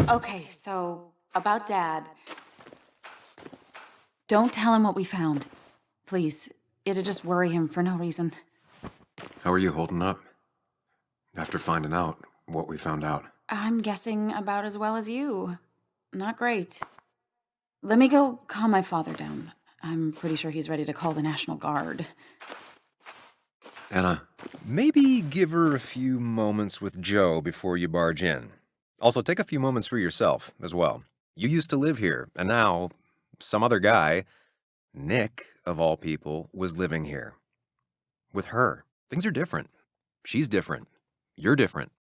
Okay, so about Dad. Don't tell him what we found. Please. It'd just worry him for no reason. How are you holding up? After finding out what we found out. I'm guessing about as well as you. Not great. Let me go calm my father down. I'm pretty sure he's ready to call the National Guard. Anna, Maybe give her a few moments with Joe before you barge in. Also, take a few moments for yourself as well. You used to live here, and now some other guy, Nick, of all people, was living here. With her. Things are different. She's different. You're different.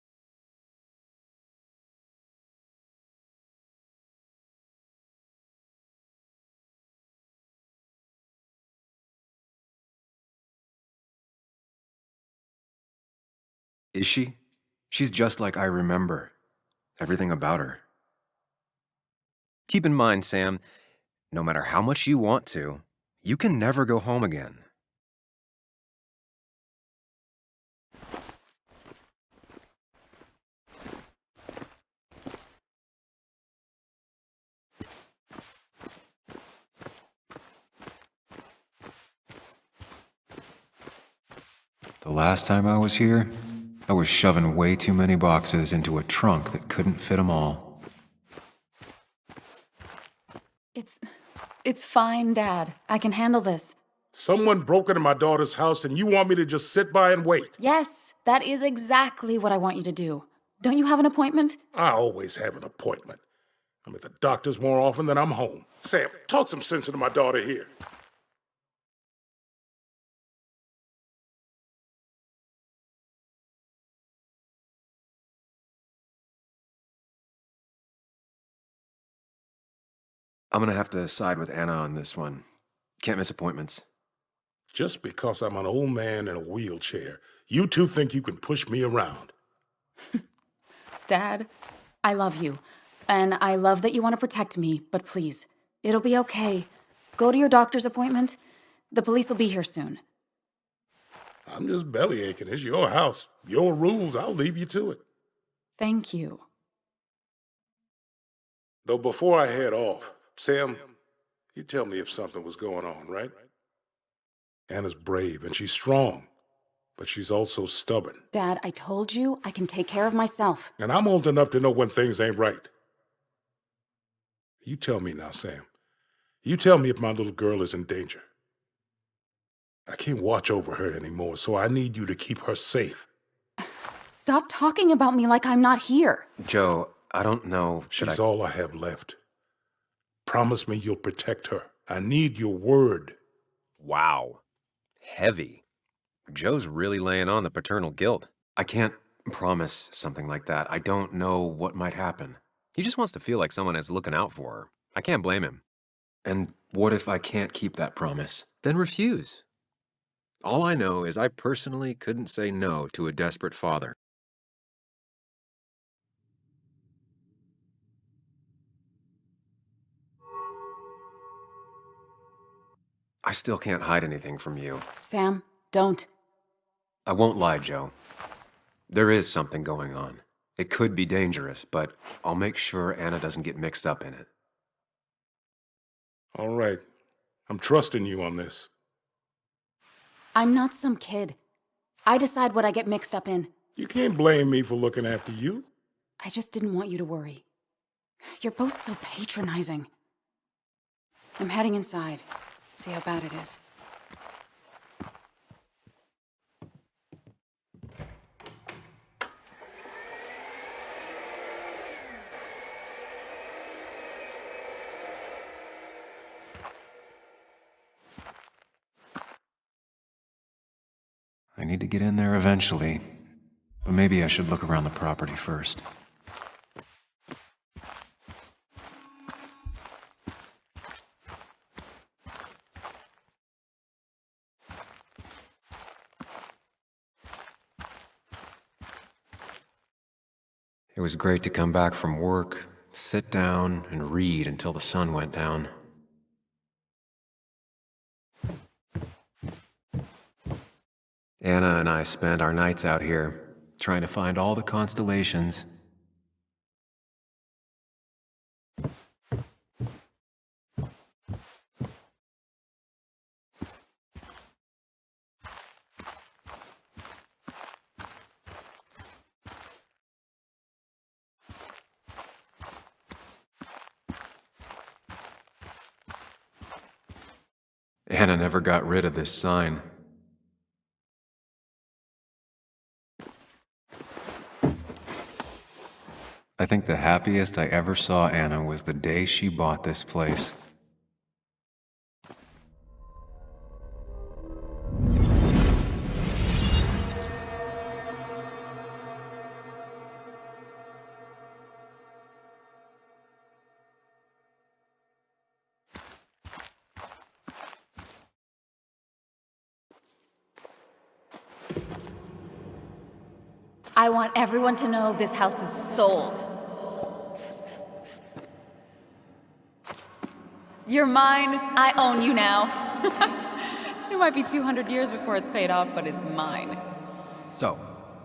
is she? She's just like I remember. Everything about her. Keep in mind, Sam, no matter how much you want to, you can never go home again. The last time I was here, I was shoving way too many boxes into a trunk that couldn't fit them all. It's fine, Dad. I can handle this. Someone broke into my daughter's house and you want me to just sit by and wait? Yes, that is exactly what I want you to do. Don't you have an appointment? I always have an appointment. I'm at the doctor's more often than I'm home. Sam, talk some sense into my daughter here. I'm gonna have to side with Anna on this one. Can't miss appointments. Just because I'm an old man in a wheelchair, you two think you can push me around. Dad, I love you. And I love that you want to protect me, but please, it'll be okay. Go to your doctor's appointment. The police will be here soon. I'm just belly aching. It's your house. Your rules. I'll leave you to it. Thank you. Though before I head off, Sam, you tell me if something was going on, right? Anna's brave and she's strong, but she's also stubborn. Dad, I told you I can take care of myself. And I'm old enough to know when things ain't right. You tell me now, Sam. You tell me if my little girl is in danger. I can't watch over her anymore, so I need you to keep her safe. Stop talking about me like I'm not here. Joe, I don't know. She's all I have left. Promise me you'll protect her. I need your word. Wow. Heavy. Joe's really laying on the paternal guilt. I can't promise something like that. I don't know what might happen. He just wants to feel like someone is looking out for her. I can't blame him. And what if I can't keep that promise? Then refuse. All I know is I personally couldn't say no to a desperate father. I still can't hide anything from you. Sam, don't. I won't lie, Joe. There is something going on. It could be dangerous, but I'll make sure Anna doesn't get mixed up in it. All right. I'm trusting you on this. I'm not some kid. I decide what I get mixed up in. You can't blame me for looking after you. I just didn't want you to worry. You're both so patronizing. I'm heading inside. See how bad it is. I need to get in there eventually, but maybe I should look around the property first. It was great to come back from work, sit down, and read until the sun went down. Anna and I spent our nights out here, trying to find all the constellations Anna never got rid of this sign. I think the happiest I ever saw Anna was the day she bought this place. I want everyone to know this house is sold. You're mine. I own you now. It might be 200 years before it's paid off, but it's mine. So,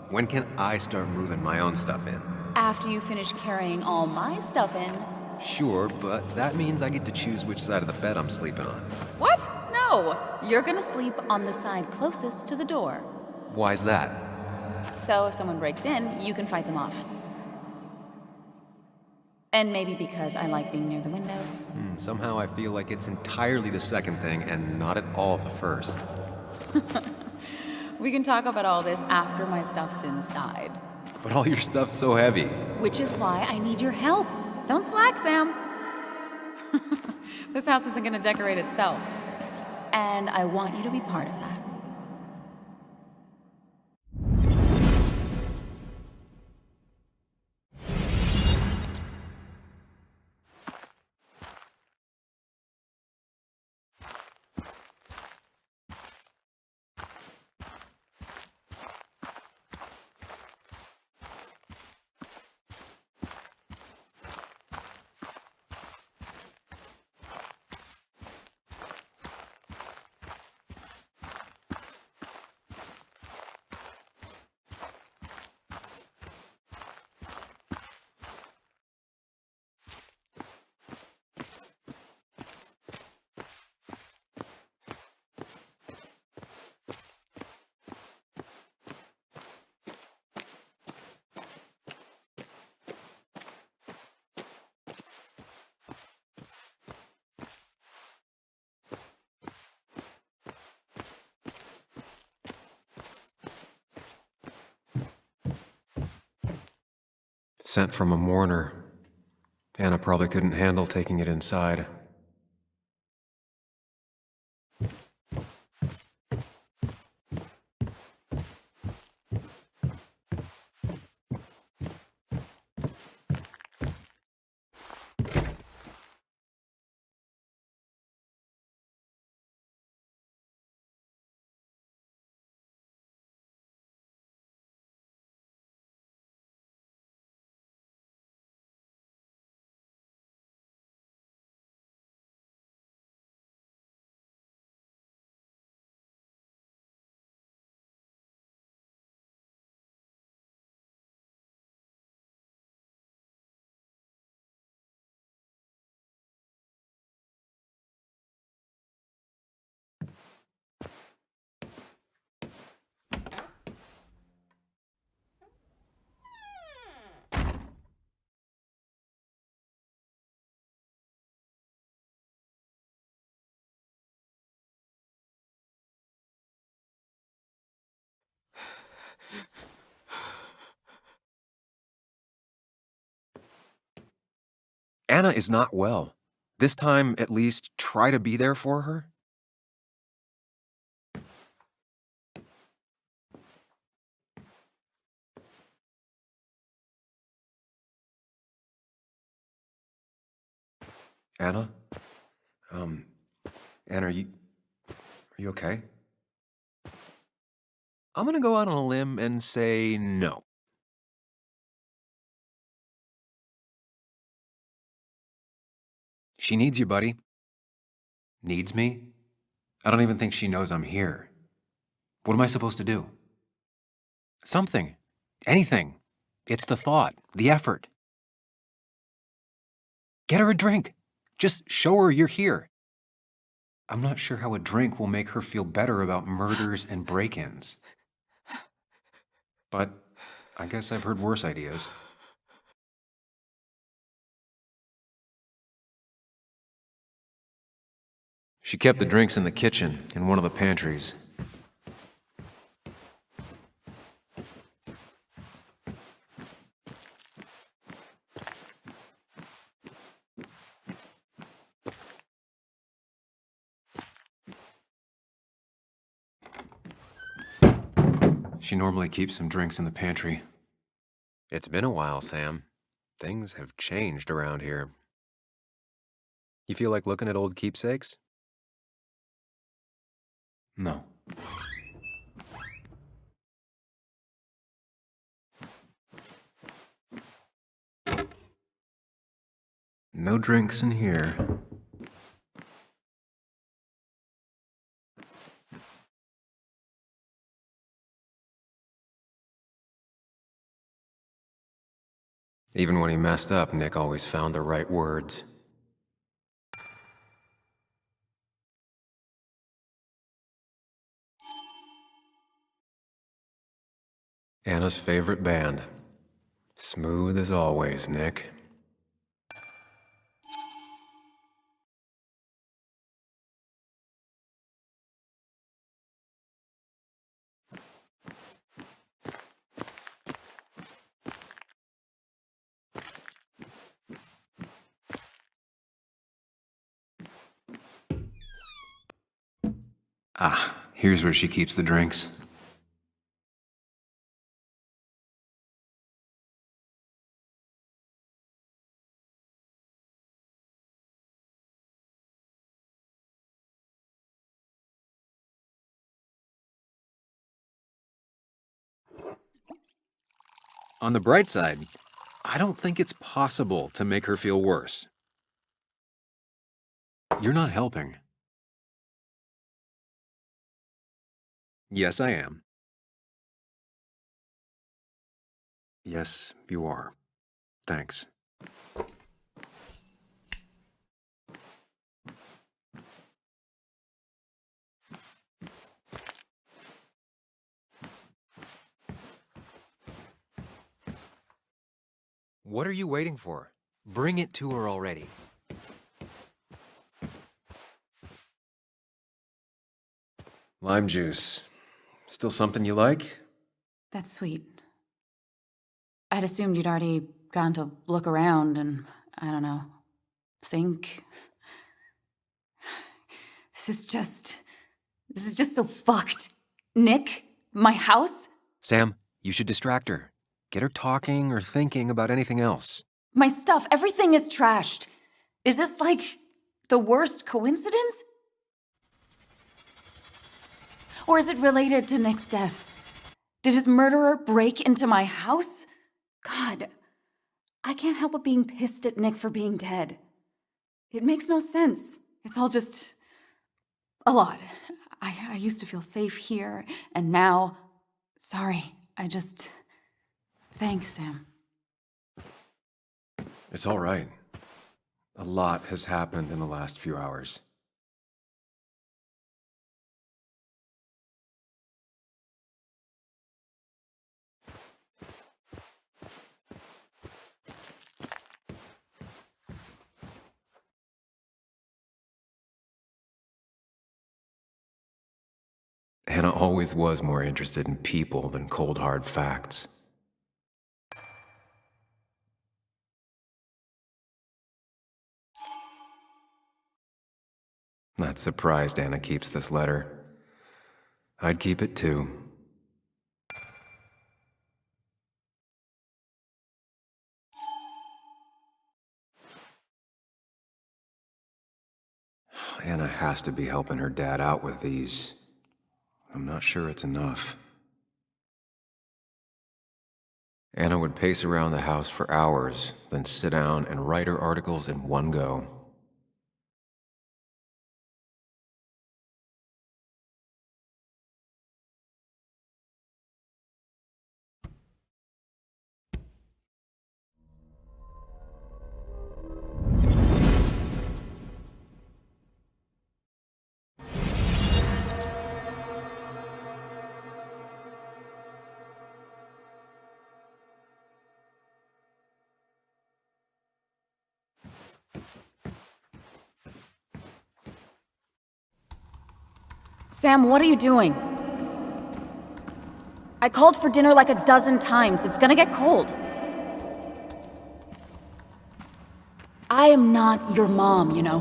when can I start moving my own stuff in? After you finish carrying all my stuff in. Sure, but that means I get to choose which side of the bed I'm sleeping on. What? No. You're gonna sleep on the side closest to the door. Why's that? So if someone breaks in, you can fight them off. And maybe because I like being near the window. Somehow I feel like it's entirely the second thing and not at all the first. We can talk about all this after my stuff's inside. But all your stuff's so heavy. Which is why I need your help. Don't slack, Sam. This house isn't gonna decorate itself. And I want you to be part of that. Sent from a mourner. Anna probably couldn't handle taking it inside. Anna is not well. This time, at least, try to be there for her. Anna? Anna, are you okay? I'm gonna go out on a limb and say no. She needs you, buddy. Needs me? I don't even think she knows I'm here. What am I supposed to do? Something. Anything. It's the thought, the effort. Get her a drink. Just show her you're here. I'm not sure how a drink will make her feel better about murders and break-ins. But I guess I've heard worse ideas. She kept the drinks in the kitchen, in one of the pantries. She normally keeps some drinks in the pantry. It's been a while, Sam. Things have changed around here. You feel like looking at old keepsakes? No. No drinks in here. Even when he messed up, Nick always found the right words. Anna's favorite band. Smooth as always, Nick. Ah, here's where she keeps the drinks. On the bright side, I don't think it's possible to make her feel worse. You're not helping. Yes, I am. Yes, you are. Thanks. What are you waiting for? Bring it to her already. Lime juice. Still something you like? That's sweet. I'd assumed you'd already gone to look around and, I don't know, think. This is just so fucked. Nick? My house? Sam, you should distract her. Get her talking or thinking about anything else. My stuff, everything is trashed. Is this like the worst coincidence? Or is it related to Nick's death? Did his murderer break into my house? God, I can't help but being pissed at Nick for being dead. It makes no sense. It's all just a lot. I used to feel safe here, and now... Sorry, Thanks, Sam. It's all right. A lot has happened in the last few hours. Hannah always was more interested in people than cold, hard facts. Not surprised Anna keeps this letter. I'd keep it too. Anna has to be helping her dad out with these. I'm not sure it's enough. Anna would pace around the house for hours, then sit down and write her articles in one go. Sam, what are you doing? I called for dinner like a dozen times. It's gonna get cold. I am not your mom, you know.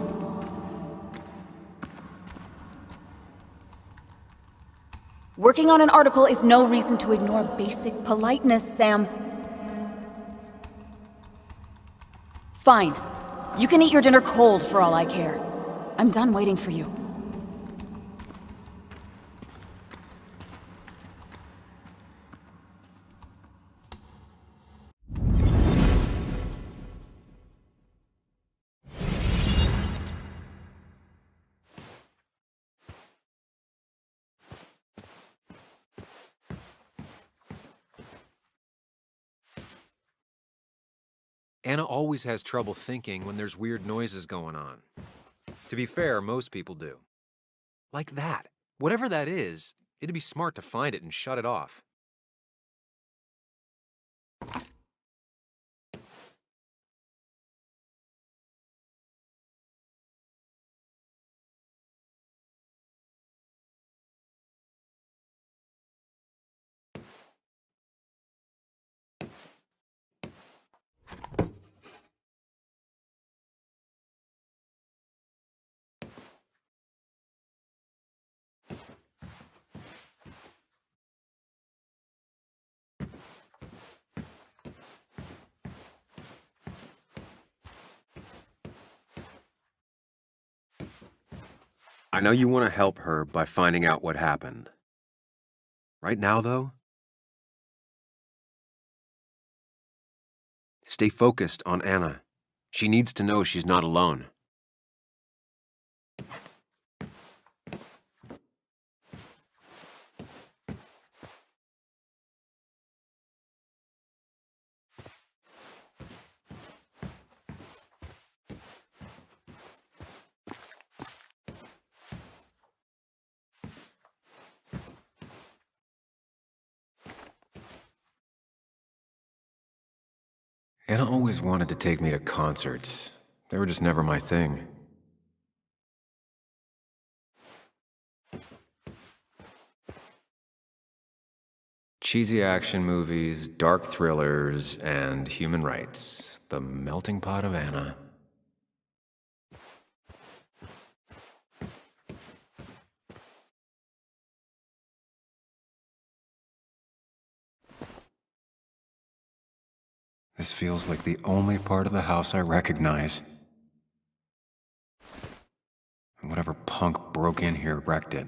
Working on an article is no reason to ignore basic politeness, Sam. Fine. You can eat your dinner cold for all I care. I'm done waiting for you. Anna always has trouble thinking when there's weird noises going on. To be fair, most people do. Like that. Whatever that is, it'd be smart to find it and shut it off. I know you want to help her by finding out what happened. Right now, though, stay focused on Anna. She needs to know she's not alone. Anna always wanted to take me to concerts. They were just never my thing. Cheesy action movies, dark thrillers, and human rights. The melting pot of Anna. This feels like the only part of the house I recognize. And whatever punk broke in here wrecked it.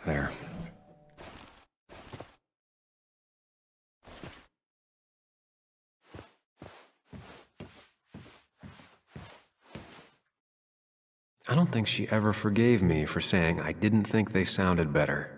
There. I don't think she ever forgave me for saying I didn't think they sounded better.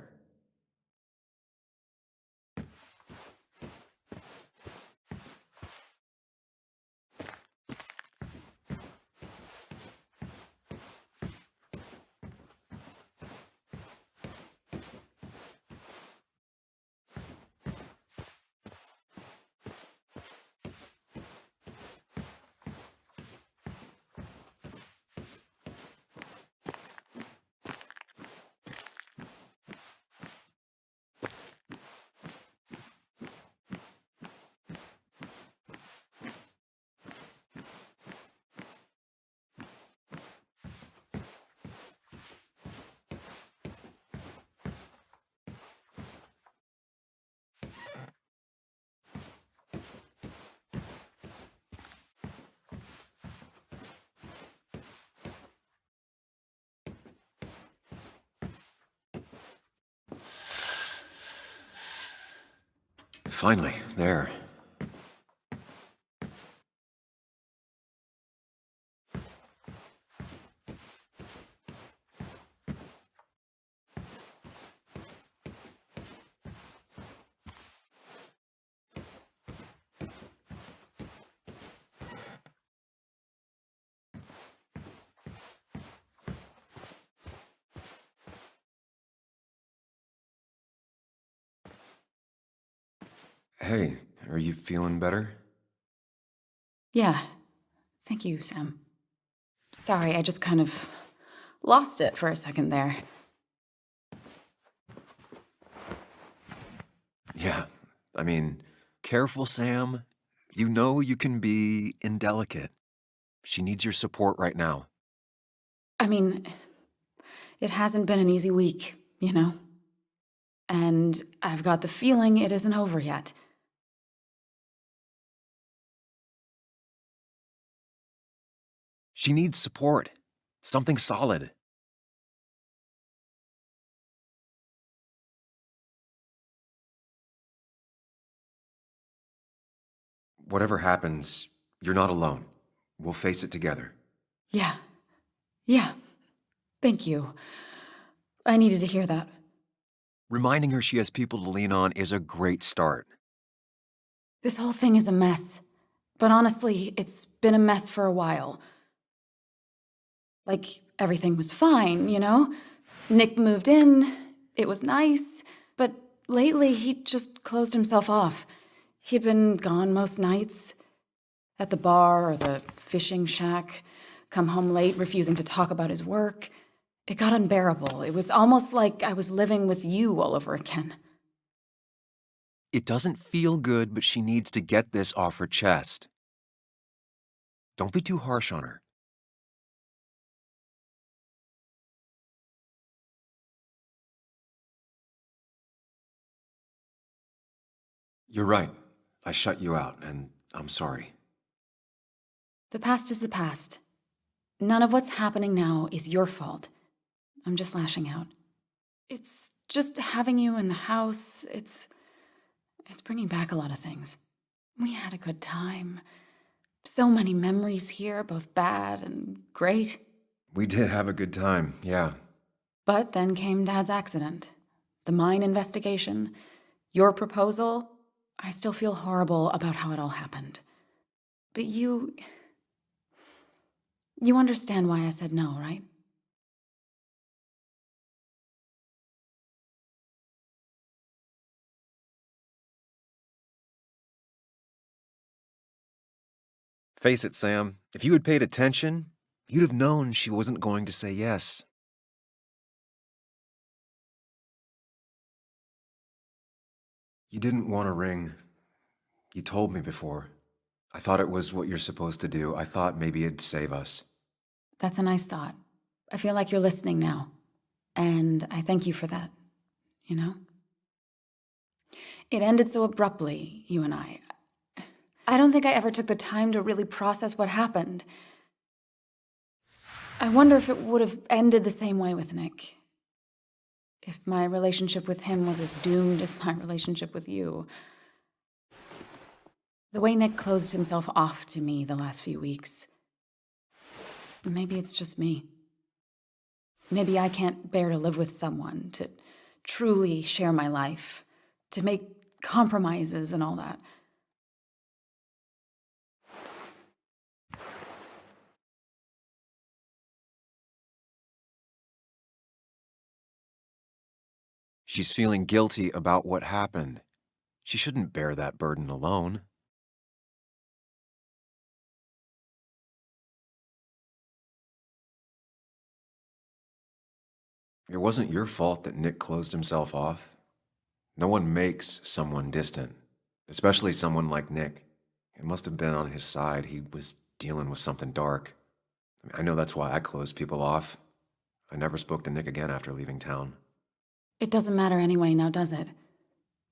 Finally, there. Hey, are you feeling better? Yeah. Thank you, Sam. Sorry, I just kind of lost it for a second there. Yeah, I mean, careful, Sam. You know you can be indelicate. She needs your support right now. I mean, it hasn't been an easy week, you know? And I've got the feeling it isn't over yet. She needs support. Something solid. Whatever happens, you're not alone. We'll face it together. Yeah. Yeah. Thank you. I needed to hear that. Reminding her she has people to lean on is a great start. This whole thing is a mess. But honestly, it's been a mess for a while. Like, everything was fine, you know? Nick moved in, it was nice, but lately he just closed himself off. He'd been gone most nights, at the bar or the fishing shack, come home late, refusing to talk about his work. It got unbearable. It was almost like I was living with you all over again. It doesn't feel good, but she needs to get this off her chest. Don't be too harsh on her. You're right. I shut you out, and I'm sorry. The past is the past. None of what's happening now is your fault. I'm just lashing out. It's just having you in the house. It's bringing back a lot of things. We had a good time. So many memories here, both bad and great. We did have a good time, yeah. But then came Dad's accident, the mine investigation, your proposal. I still feel horrible about how it all happened. But you understand why I said no, right? Face it, Sam, if you had paid attention, you'd have known she wasn't going to say yes. You didn't want a ring. You told me before. I thought it was what you're supposed to do. I thought maybe it'd save us. That's a nice thought. I feel like you're listening now. And I thank you for that, you know? It ended so abruptly, you and I. I don't think I ever took the time to really process what happened. I wonder if it would have ended the same way with Nick. If my relationship with him was as doomed as my relationship with you. The way Nick closed himself off to me the last few weeks. Maybe it's just me. Maybe I can't bear to live with someone, to truly share my life, to make compromises and all that. She's feeling guilty about what happened. She shouldn't bear that burden alone. It wasn't your fault that Nick closed himself off. No one makes someone distant, especially someone like Nick. It must have been on his side. He was dealing with something dark. I know that's why I closed people off. I never spoke to Nick again after leaving town. It doesn't matter anyway, now does it?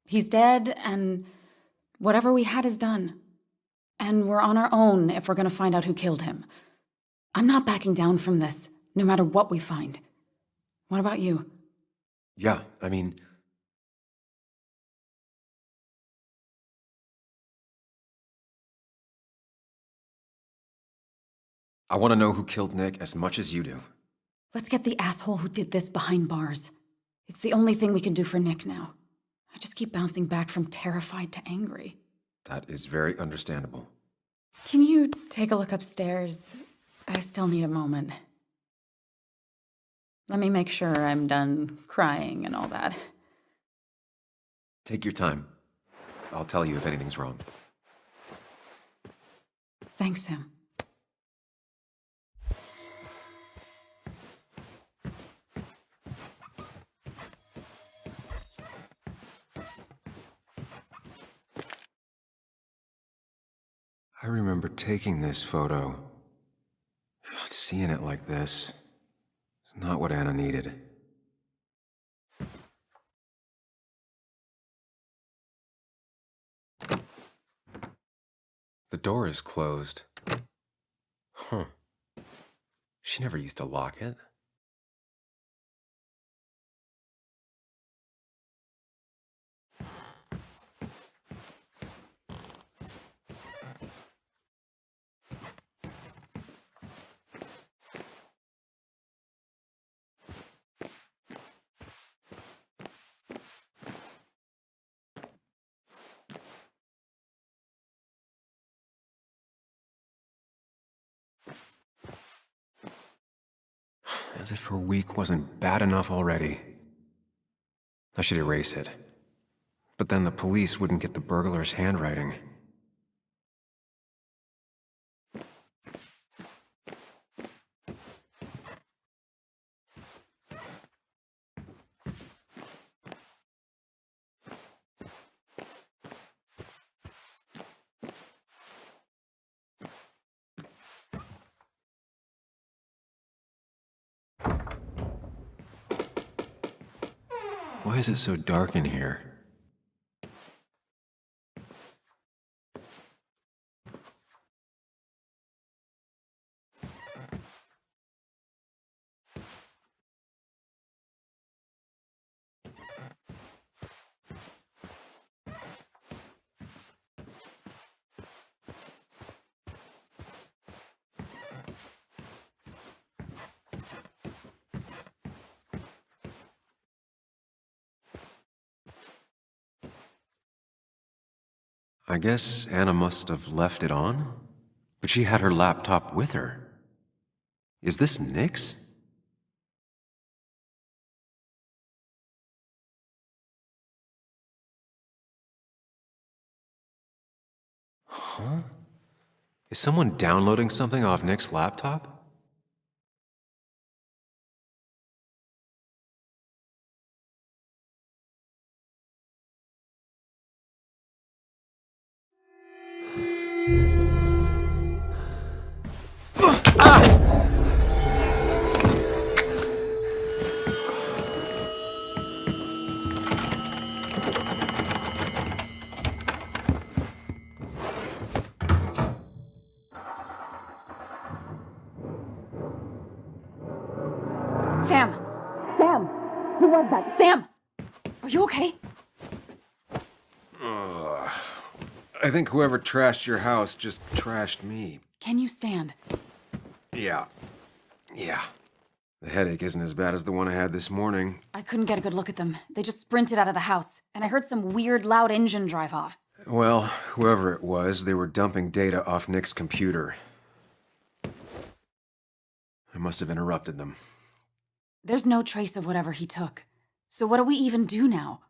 He's dead, and whatever we had is done. And we're on our own if we're gonna find out who killed him. I'm not backing down from this, no matter what we find. What about you? Yeah, I mean, I want to know who killed Nick as much as you do. Let's get the asshole who did this behind bars. It's the only thing we can do for Nick now. I just keep bouncing back from terrified to angry. That is very understandable. Can you take a look upstairs? I still need a moment. Let me make sure I'm done crying and all that. Take your time. I'll tell you if anything's wrong. Thanks, Sam. I remember taking this photo. God, seeing it like this is not what Anna needed. The door is closed. Huh. She never used to lock it. As if her week wasn't bad enough already. I should erase it. But then the police wouldn't get the burglar's handwriting. Why is it so dark in here? I guess Anna must have left it on, but she had her laptop with her. Is this Nick's? Huh? Is someone downloading something off Nick's laptop? Sam! Sam! Who was that? Sam! Are you okay? I think whoever trashed your house just trashed me. Can you stand? Yeah. The headache isn't as bad as the one I had this morning. I couldn't get a good look at them. They just sprinted out of the house, and I heard some weird, loud engine drive off. Well, whoever it was, they were dumping data off Nick's computer. I must have interrupted them. There's no trace of whatever he took. So what do we even do now?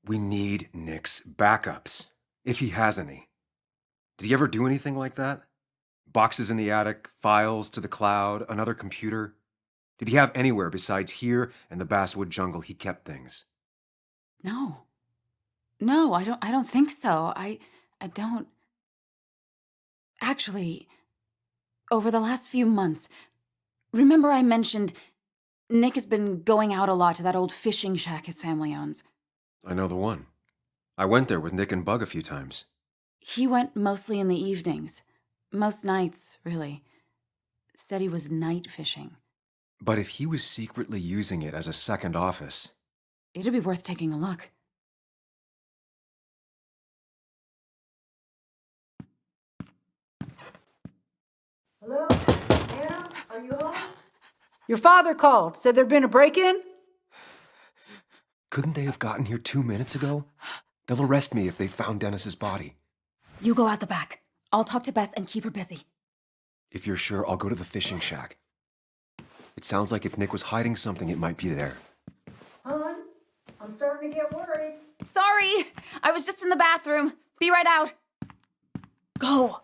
We need Nick's backups, if he has any. Did he ever do anything like that? Boxes in the attic, files to the cloud, another computer? Did he have anywhere besides here and the Basswood jungle he kept things? No. No, I don't think so. I don't... Actually, over the last few months, remember I mentioned Nick has been going out a lot to that old fishing shack his family owns. I know the one. I went there with Nick and Bug a few times. He went mostly in the evenings. Most nights, really. Said he was night fishing. But if he was secretly using it as a second office... It'd be worth taking a look. Hello? Anna? Are you home? Your father called. Said there'd been a break-in? Couldn't they have gotten here 2 minutes ago? They'll arrest me if they found Dennis's body. You go out the back. I'll talk to Bess and keep her busy. If you're sure, I'll go to the fishing shack. It sounds like if Nick was hiding something, it might be there. Hon, I'm starting to get worried. Sorry, I was just in the bathroom. Be right out. Go.